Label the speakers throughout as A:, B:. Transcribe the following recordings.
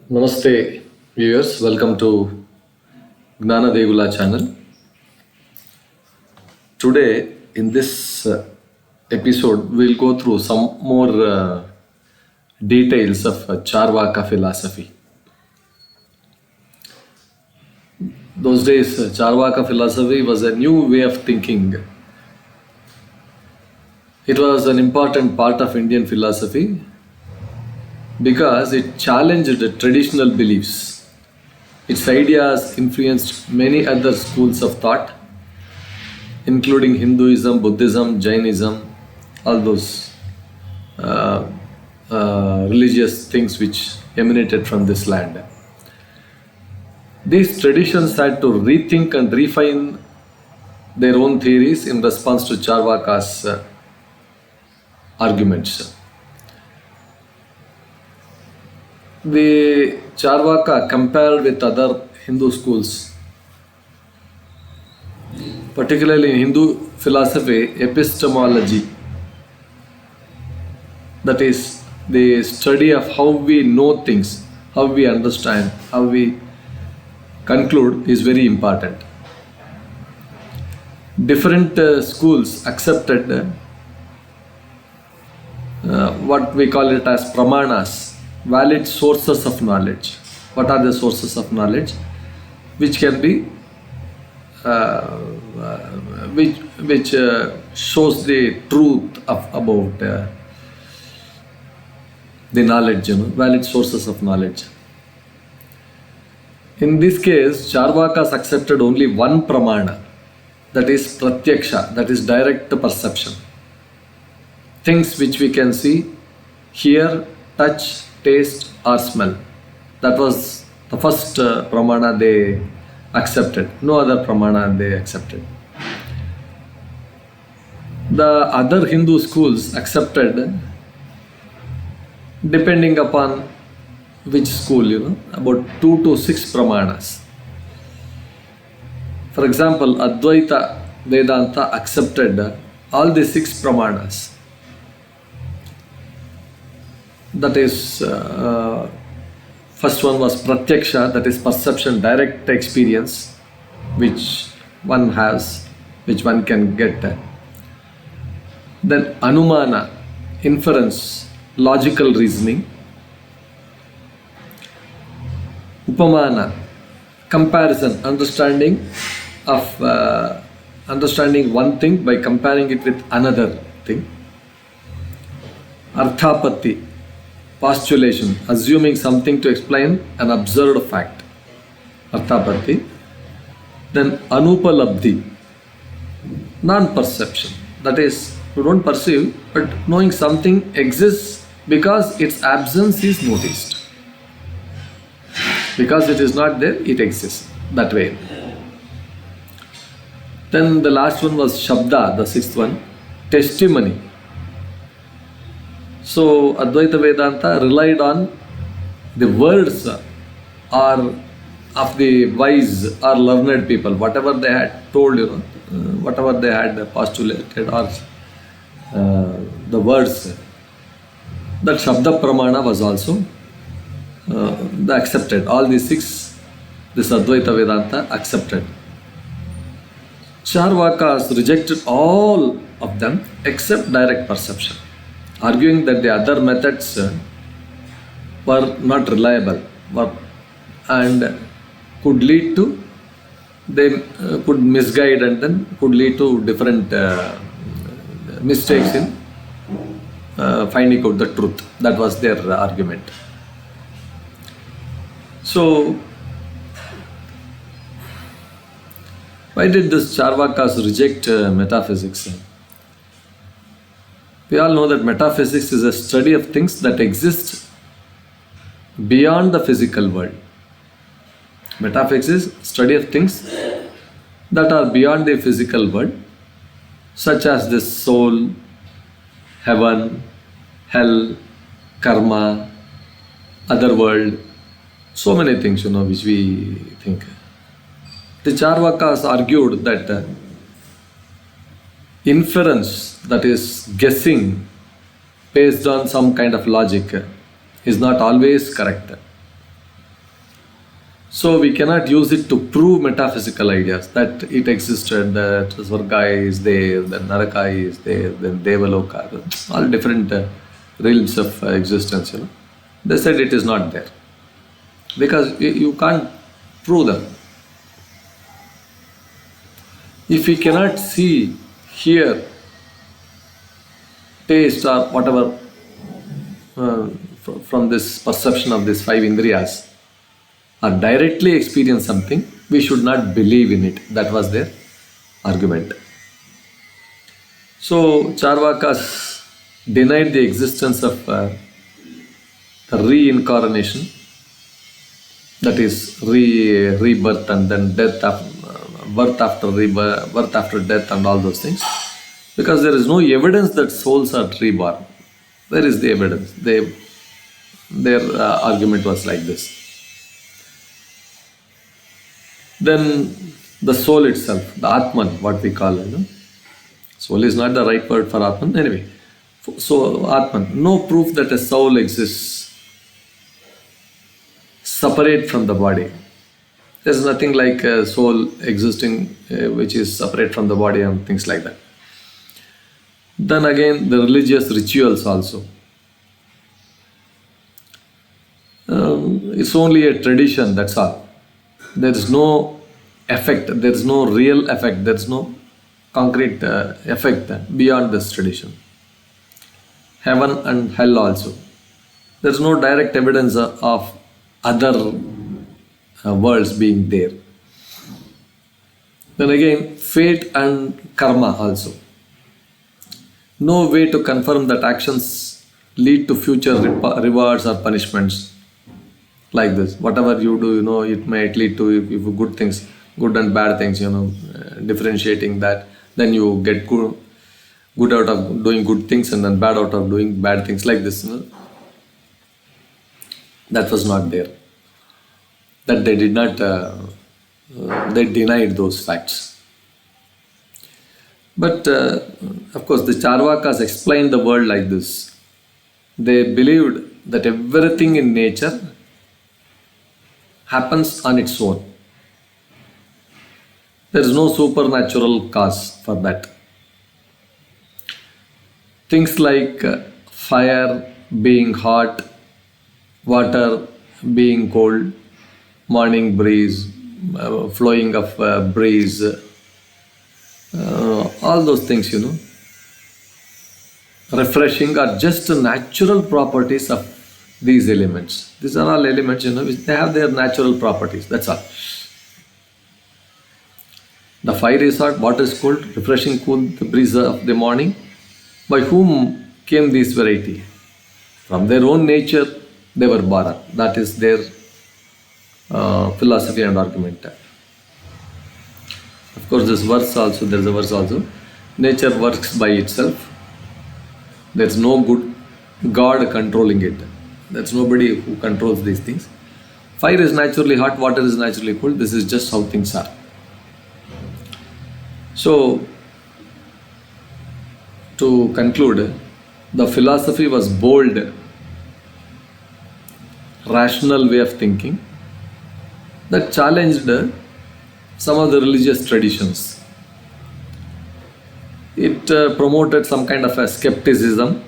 A: Namaste viewers, welcome to Gnana Degula channel. Today in this episode we'll go through some more details of Charvaka philosophy. Those days Charvaka philosophy was a new way of thinking. It was an important part of Indian philosophy because it challenged the traditional beliefs. Its ideas influenced many other schools of thought, including Hinduism, Buddhism, Jainism, all those religious things which emanated from this land. These traditions had to rethink and refine their own theories in response to Charvaka's arguments. The Charvaka compared with other Hindu schools, particularly in Hindu philosophy, epistemology, that is the study of how we know things, how we understand, how we conclude, is very important. Different schools accepted what we call it as pramāṇas, valid sources of knowledge. What are the sources of knowledge? Which can be which shows the truth about the knowledge, valid sources of knowledge. In this case, Charvakas accepted only one pramāṇa, that is Pratyakṣa, that is direct perception. Things which we can see, hear, touch, taste or smell. That was the first pramāṇa they accepted. No other pramāṇa they accepted. The other Hindu schools accepted, depending upon which school, about 2 to 6 pramāṇas. For example, Advaita Vedanta accepted all the 6 pramāṇas. That is, first one was Pratyakṣa, that is perception, direct experience, which one has, which one can get. Then Anumana, inference, logical reasoning. Upamana, comparison, understanding one thing by comparing it with another thing. Arthapatti, postulation, assuming something to explain an observed fact. Arthapatti. Then Anupalabdhi, non-perception. That is, you don't perceive, but knowing something exists because its absence is noticed. Because it is not there, it exists. That way. Then the last one was Shabda, the 6th one, testimony. So Advaita Vedanta relied on the words or of the wise or learned people, whatever they had told, whatever they had postulated, or the words. That Shabda Pramana was also accepted. All the 6, this Advaita Vedanta accepted. Charvakas rejected all of them except direct perception, arguing that the other methods were not reliable and could lead to, they could misguide and then could lead to different mistakes in finding out the truth. That was their argument. So, why did this Charvakas reject metaphysics? We all know that metaphysics is a study of things that exist beyond the physical world. Metaphysics is study of things that are beyond the physical world, such as the soul, heaven, hell, karma, other world, so many things, which we think. The Charvakas argued that inference, that is guessing based on some kind of logic, is not always correct. So we cannot use it to prove metaphysical ideas that it existed, that Svarga is there, that Naraka is there, then Devaloka, all different realms of existence. They said it is not there because you can't prove them. If we cannot see, hear, taste or whatever from this perception of these five indriyas, or directly experience something, we should not believe in it. That was their argument. So Charvakas denied the existence of the reincarnation, that is rebirth and then death, birth after rebirth, birth after death and all those things, because there is no evidence that souls are reborn. Where is the evidence? Their argument was like this. Then the soul itself, the Atman, what we call it. Soul is not the right word for Atman. Anyway, so Atman, no proof that a soul exists separate from the body. There's nothing like a soul existing which is separate from the body and things like that. Then again, the religious rituals also. It's only a tradition, that's all. There is no effect, there is no real effect, there is no concrete effect beyond this tradition. Heaven and hell also. There is no direct evidence of other worlds being there. Then again, fate and karma also. No way to confirm that actions lead to future rewards or punishments. Like this, whatever you do, it might lead to if good things, good and bad things, differentiating that, then you get good out of doing good things and then bad out of doing bad things, like this. That was not there. That they did not, they denied those facts. But of course, the Charvakas explained the world like this. They believed that everything in nature happens on its own. There is no supernatural cause for that. Things like fire being hot, water being cold, morning breeze, flowing of breeze, all those things, refreshing are just natural properties of these elements. These are all elements, which they have their natural properties, that's all. The fire is hot, water is cold, refreshing, cool, the breeze of the morning. By whom came this variety? From their own nature, they were born. That is their philosophy and argument. Of course, there is a verse also. Nature works by itself. There is no good God controlling it. There's nobody who controls these things. Fire is naturally hot, water is naturally cold. This is just how things are. So, to conclude, the philosophy was bold, rational way of thinking that challenged some of the religious traditions. It promoted some kind of a skepticism,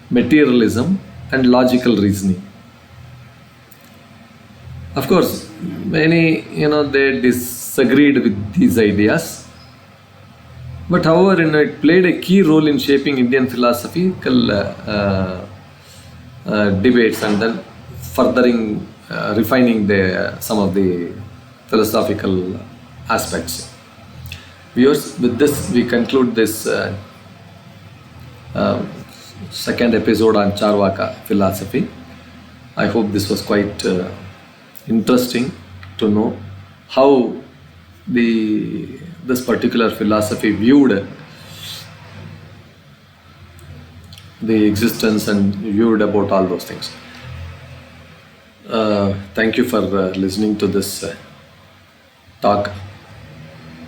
A: materialism, and logical reasoning. Of course, many, they disagreed with these ideas. But however, it played a key role in shaping Indian philosophical debates and then furthering, refining some of the philosophical aspects. Viewers, with this we conclude this second episode on Charvaka philosophy. I hope this was quite interesting to know how this particular philosophy viewed the existence and viewed about all those things. Thank you for listening to this talk,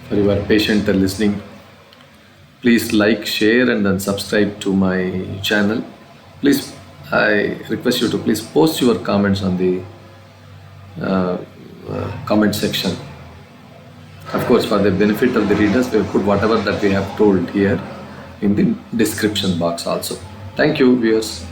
A: for your patient listening. Please like, share, and then subscribe to my channel. Please, I request you to please post your comments on the comment section. Of course, for the benefit of the readers, we will put whatever that we have told here in the description box also. Thank you, viewers.